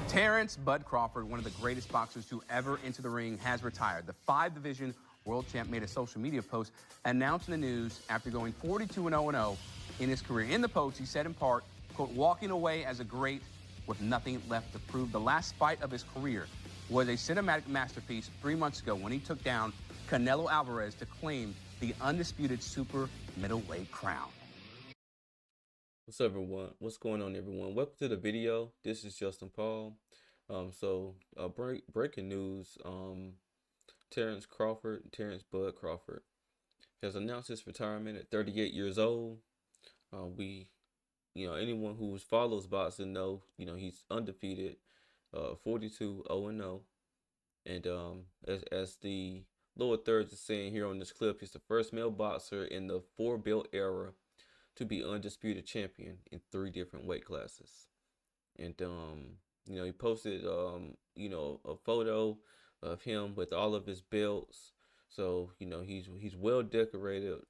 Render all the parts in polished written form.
Terence "Bud" Crawford, one of the greatest boxers to ever enter the ring, has retired. The 5-division world champ made a social media post announcing the news after going 42-0-0 in his career. In the post, he said in part, quote, "Walking away as a great with nothing left to prove." The last fight of his career was a cinematic masterpiece 3 months ago when he took down Canelo Alvarez to claim the undisputed super middleweight crown. What's up, everyone? What's going on, everyone? Welcome to the video. This is Justin Paul. Breaking news. Terence "Bud" Crawford, has announced his retirement at 38 years old. Anyone who follows boxing know, he's undefeated, 42-0-0, and as the lower thirds is saying here on this clip, he's the first male boxer in the 4-belt era to be undisputed champion in 3 different weight classes. And he posted a photo of him with all of his belts. So he's well decorated,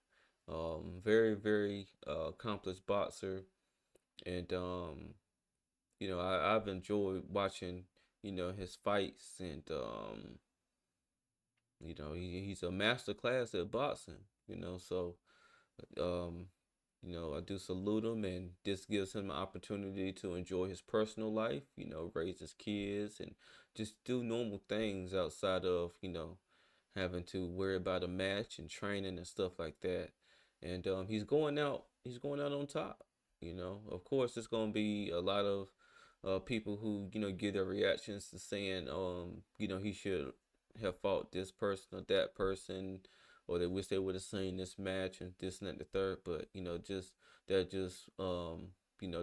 very, very accomplished boxer. And I've enjoyed watching his fights, and he's a master class at boxing. So I do salute him, and this gives him an opportunity to enjoy his personal life, raise his kids, and just do normal things outside of, having to worry about a match and training and stuff like that. And he's going out on top. Of course, there's going to be a lot of people who, give their reactions to saying, he should have fought this person or that person, or they wish they would have seen this match and this and that and the third. But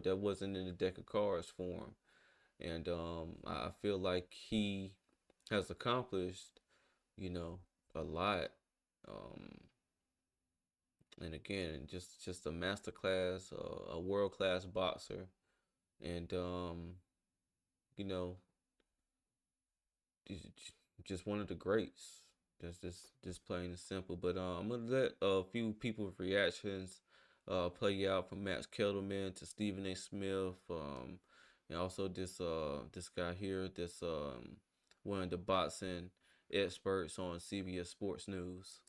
that wasn't in the deck of cards for him. And I feel like he has accomplished a lot. And again, just a master class, a world class boxer, and just one of the greats. That's just plain and simple. But I'm gonna let a few people's reactions play out, from Max Kettleman to Stephen A. Smith, and also this guy here, this one of the boxing experts on CBS Sports News.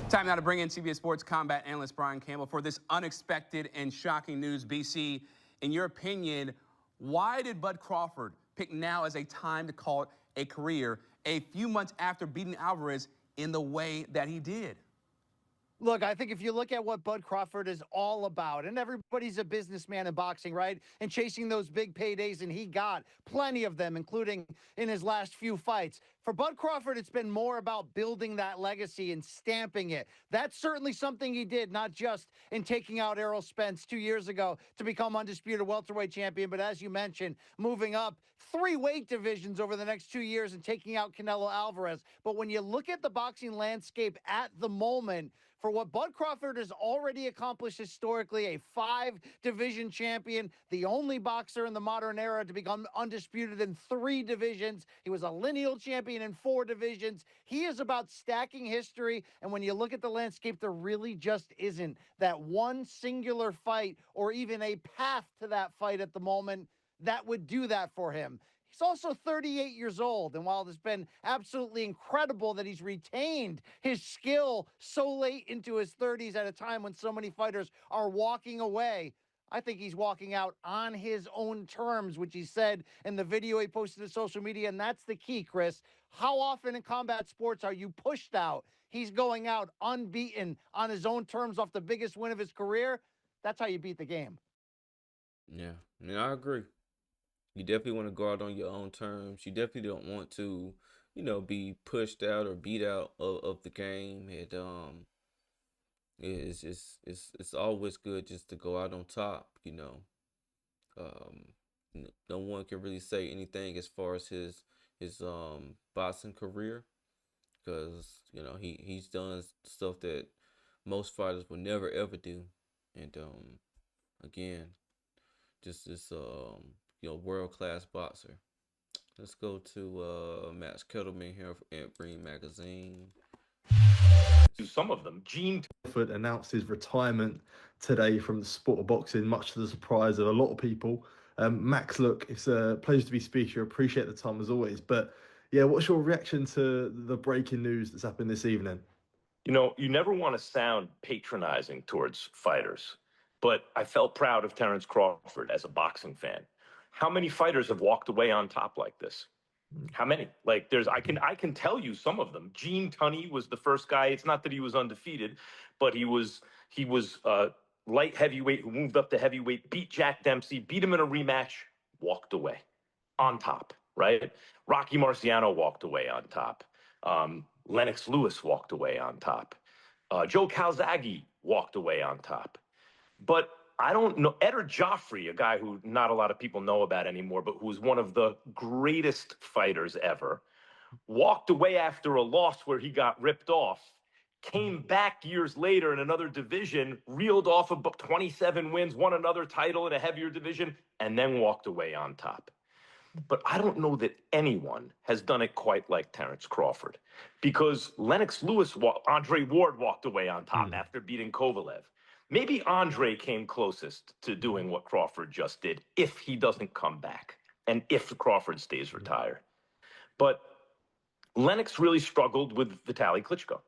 Time now to bring in CBS Sports combat analyst Brian Campbell for this unexpected and shocking news. BC, in your opinion, why did Bud Crawford pick now as a time to call it a career a few months after beating Alvarez in the way that he did? Look, I think if you look at what Bud Crawford is all about, and everybody's a businessman in boxing, right? And chasing those big paydays, and he got plenty of them, including in his last few fights. For Bud Crawford, it's been more about building that legacy and stamping it. That's certainly something he did, not just in taking out Errol Spence 2 years ago to become undisputed welterweight champion, but as you mentioned, moving up 3 weight divisions over the next 2 years and taking out Canelo Alvarez. But when you look at the boxing landscape at the moment, for what Bud Crawford has already accomplished historically, a 5-division champion, the only boxer in the modern era to become undisputed in 3 divisions. He was a lineal champion in 4 divisions. He is about stacking history. And when you look at the landscape, there really just isn't that one singular fight or even a path to that fight at the moment that would do that for him. He's also 38 years old, and while it's been absolutely incredible that he's retained his skill so late into his 30s at a time when so many fighters are walking away, I think he's walking out on his own terms, which he said in the video he posted to social media, and that's the key, Chris. How often in combat sports are you pushed out? He's going out unbeaten on his own terms off the biggest win of his career. That's how you beat the game. Yeah, I agree. You definitely want to go out on your own terms. You definitely don't want to, be pushed out or beat out of the game. It's always good just to go out on top. No one can really say anything as far as his boxing career, because he's done stuff that most fighters will never ever do. And again, just this world-class boxer. Let's go to Max Kettleman here at Ring Magazine. some of them. Gene Crawford announced his retirement today from the sport of boxing, much to the surprise of a lot of people. Max, look, it's a pleasure to be speaking. I appreciate the time as always. But yeah, what's your reaction to the breaking news that's happened this evening? You know, you never want to sound patronizing towards fighters, but I felt proud of Terence Crawford as a boxing fan. How many fighters have walked away on top like this? How many? Like I can tell you some of them. Gene Tunney was the first guy. It's not that he was undefeated, but he was light heavyweight who moved up to heavyweight, beat Jack Dempsey, beat him in a rematch, walked away on top, right? Rocky Marciano walked away on top. Lennox Lewis walked away on top. Joe Calzaghe walked away on top. But I don't know. Eder Joffrey, a guy who not a lot of people know about anymore, but who was one of the greatest fighters ever, walked away after a loss where he got ripped off, came back years later in another division, reeled off about 27 wins, won another title in a heavier division, and then walked away on top. But I don't know that anyone has done it quite like Terence Crawford, because Lennox Lewis, Andre Ward walked away on top after beating Kovalev. Maybe Andre came closest to doing what Crawford just did if he doesn't come back and if Crawford stays retired. But Lennox really struggled with Vitaly Klitschko.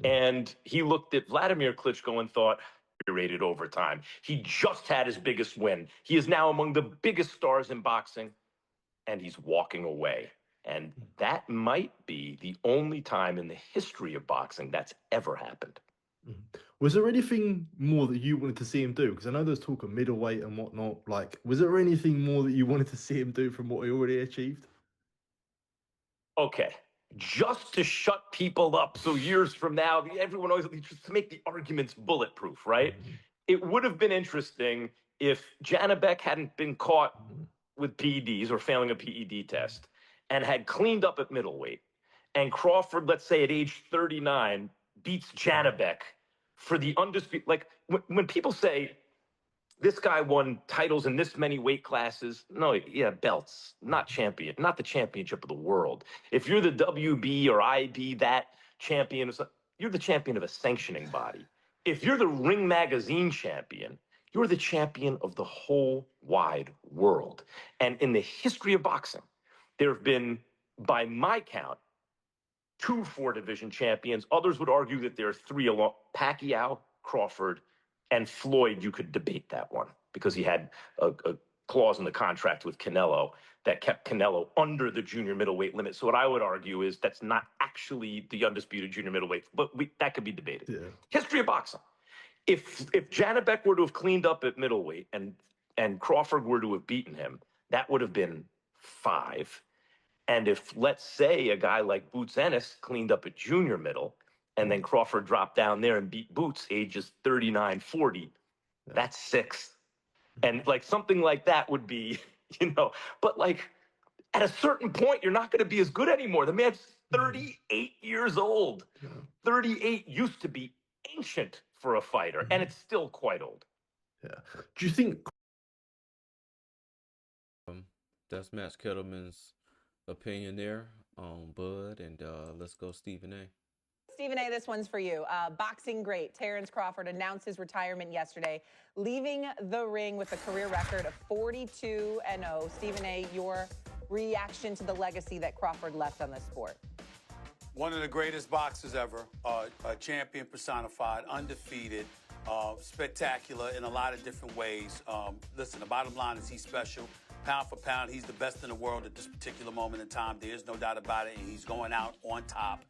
And he looked at Vladimir Klitschko and thought, rated overtime. He just had his biggest win. He is now among the biggest stars in boxing, and he's walking away. And that might be the only time in the history of boxing that's ever happened. Was there anything more that you wanted to see him do? Because I know there's talk of middleweight and whatnot. Like, was there anything more that you wanted to see him do from what he already achieved? Okay, just to shut people up so years from now, everyone always just to make the arguments bulletproof, right? It would have been interesting if Janibek hadn't been caught with PEDs or failing a PED test and had cleaned up at middleweight, and Crawford, let's say at age 39, beats Janibek for the undisputed. Like when people say this guy won titles in this many weight classes, no, yeah, belts, not champion, not the championship of the world. If you're the WB or IB, that champion, you're the champion of a sanctioning body. If you're the Ring Magazine champion, you're the champion of the whole wide world. And in the history of boxing, there have been, by my count, 2 4-division champions. Others would argue that there are 3 along. Pacquiao, Crawford, and Floyd. You could debate that one because he had a clause in the contract with Canelo that kept Canelo under the junior middleweight limit. So what I would argue is that's not actually the undisputed junior middleweight, but that could be debated. Yeah. History of boxing. If Janibek were to have cleaned up at middleweight and Crawford were to have beaten him, that would have been 5. And if, let's say, a guy like Boots Ennis cleaned up at junior middle and then Crawford dropped down there and beat Boots ages 39, 40, that's 6. And like something like that would be, but like at a certain point, you're not going to be as good anymore. The man's 38 years old. 38 used to be ancient for a fighter, and it's still quite old. Yeah. Do you think that's Max Kettleman's opinion there on Bud, and let's go Stephen A. Stephen A., this one's for you. Boxing great Terence Crawford announced his retirement yesterday, leaving the ring with a career record of 42-0. Stephen A., your reaction to the legacy that Crawford left on this sport? One of the greatest boxers ever, a champion personified, undefeated, spectacular in a lot of different ways. Listen, the bottom line is he's special. Pound for pound, he's the best in the world at this particular moment in time. There's no doubt about it, and he's going out on top.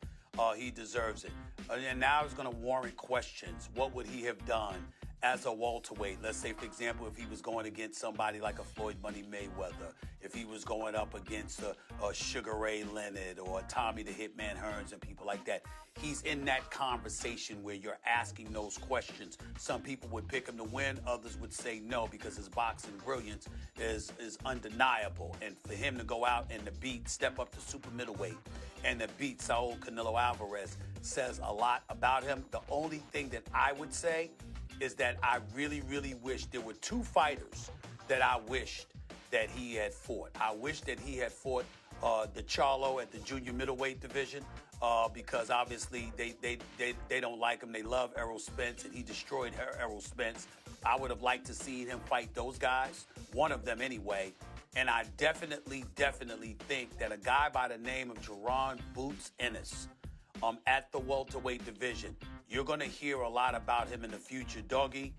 He deserves it. And now it's going to warrant questions. What would he have done as a welterweight? Let's say, for example, if he was going against somebody like a Floyd Money Mayweather, if he was going up against a Sugar Ray Leonard or a Tommy the Hitman Hearns and people like that. He's in that conversation where you're asking those questions. Some people would pick him to win. Others would say no because his boxing brilliance is undeniable. And for him to go out and to step up to super middleweight and to beat Saul Canelo Alvarez says a lot about him. The only thing that I would say is that I really, really wish there were 2 fighters that I wished that he had fought. I wish that he had fought the Charlo at the junior middleweight division. because obviously they don't like him. They love Errol Spence, and he destroyed Errol Spence. I would have liked to see him fight those guys, one of them anyway. And I definitely think that a guy by the name of Jerron Boots Ennis at the welterweight division, you're going to hear a lot about him in the future. Doggy,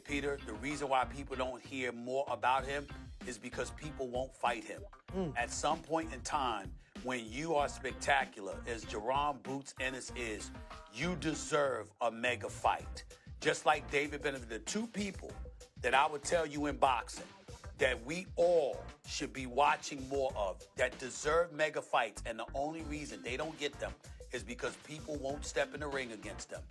Peter, the reason why people don't hear more about him is because people won't fight him. At some point in time, when you are spectacular, as Jerron Boots Ennis is, you deserve a mega fight. Just like David Benavidez, the two people that I would tell you in boxing that we all should be watching more of, that deserve mega fights, and the only reason they don't get them is because people won't step in the ring against them,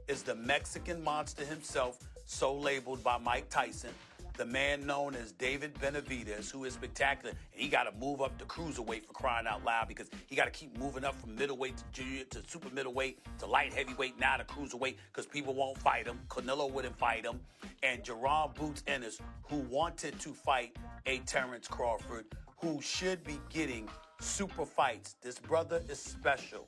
is the Mexican monster himself, so labeled by Mike Tyson, the man known as David Benavidez, who is spectacular. And he got to move up to cruiserweight, for crying out loud, because he got to keep moving up from middleweight to junior to super middleweight to light heavyweight, now to cruiserweight, because people won't fight him. Canelo wouldn't fight him. And Jerron Boots Ennis, who wanted to fight a Terence Crawford, who should be getting super fights. This brother is special,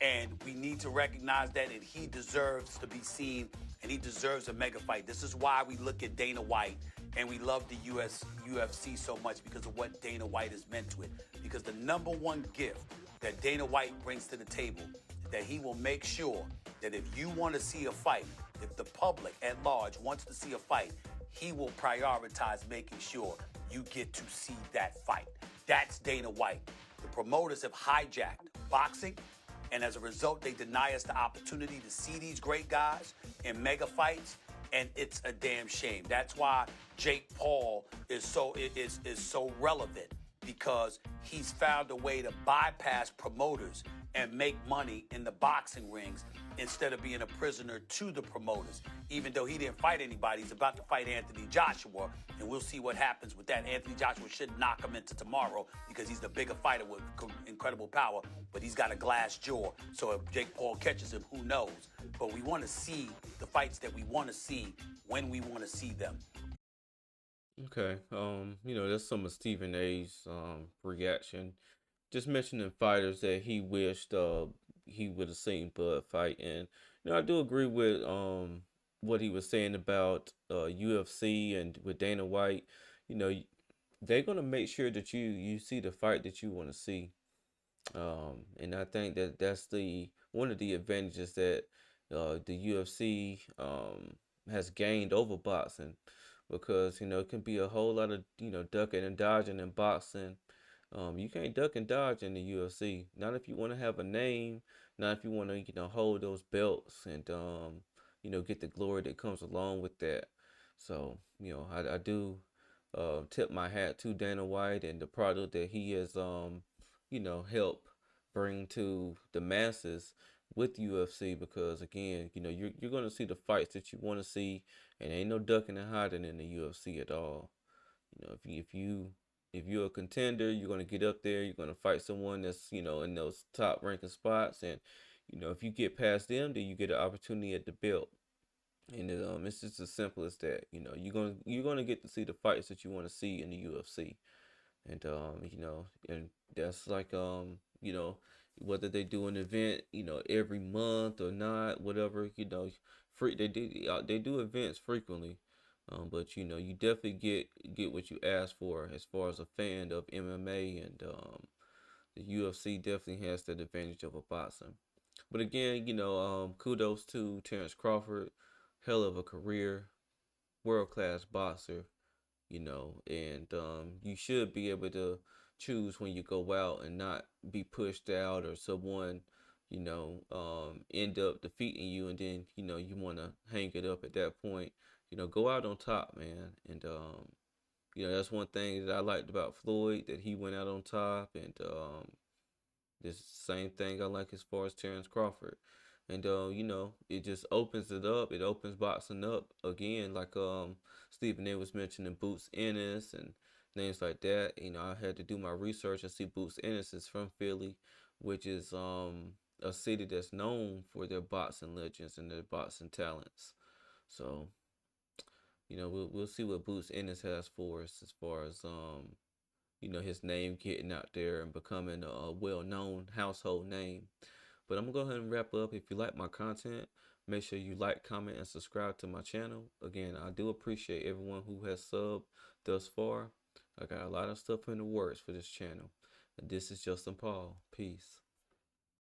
and we need to recognize that, and he deserves to be seen, and he deserves a mega fight. This is why we look at Dana White, and we love the UFC so much, because of what Dana White has meant to it. Because the number one gift that Dana White brings to the table, that he will make sure that if you want to see a fight, if the public at large wants to see a fight, he will prioritize making sure you get to see that fight. That's Dana White. The promoters have hijacked boxing, and as a result, they deny us the opportunity to see these great guys in mega fights, and it's a damn shame. That's why Jake Paul is so relevant, because he's found a way to bypass promoters and make money in the boxing rings instead of being a prisoner to the promoters. Even though he didn't fight anybody, he's about to fight Anthony Joshua, and we'll see what happens with that. Anthony Joshua should knock him into tomorrow, because he's the bigger fighter with incredible power, but he's got a glass jaw. So if Jake Paul catches him, who knows? But we want to see the fights that we want to see when we want to see them. Okay, that's some of Stephen A's reaction. Just mentioning fighters that he wished he would have seen Bud fight. And I do agree with what he was saying about UFC and with Dana White. They're gonna make sure that you see the fight that you want to see. And I think that that's one of the advantages that the UFC has gained over boxing, because it can be a whole lot of ducking and dodging in boxing. You can't duck and dodge in the UFC. Not if you want to have a name. Not if you want to hold those belts and get the glory that comes along with that. So I do tip my hat to Dana White and the product that he has helped bring to the masses with UFC, because again, you're going to see the fights that you want to see, and ain't no ducking and hiding in the UFC at all. If you're a contender, you're going to get up there, you're going to fight someone that's in those top ranking spots, and if you get past them, then you get an opportunity at the belt. And it's just as simple as that. You're gonna get to see the fights that you want to see in the UFC. And and that's like whether they do an event every month or not, whatever, free they do events frequently. But you definitely get what you ask for as far as a fan of MMA, and the UFC definitely has that advantage over boxing. But again, kudos to Terence Crawford, hell of a career, world class boxer, and you should be able to choose when you go out and not be pushed out, or someone end up defeating you, and then you want to hang it up at that point. Go out on top, man. And that's one thing that I liked about Floyd, that he went out on top. And this same thing I like as far as Terence Crawford. And it just opens it up. It opens boxing up again, like Stephen A was mentioning Boots Ennis and names like that. I had to do my research and see Boots Ennis is from Philly, which is a city that's known for their boxing legends and their boxing talents. So we'll see what Boots Ennis has for us as far as his name getting out there and becoming a well-known household name. But I'm going to go ahead and wrap up. If you like my content, make sure you like, comment, and subscribe to my channel. Again, I do appreciate everyone who has subbed thus far. I got a lot of stuff in the works for this channel. And this is Justin Paul. Peace.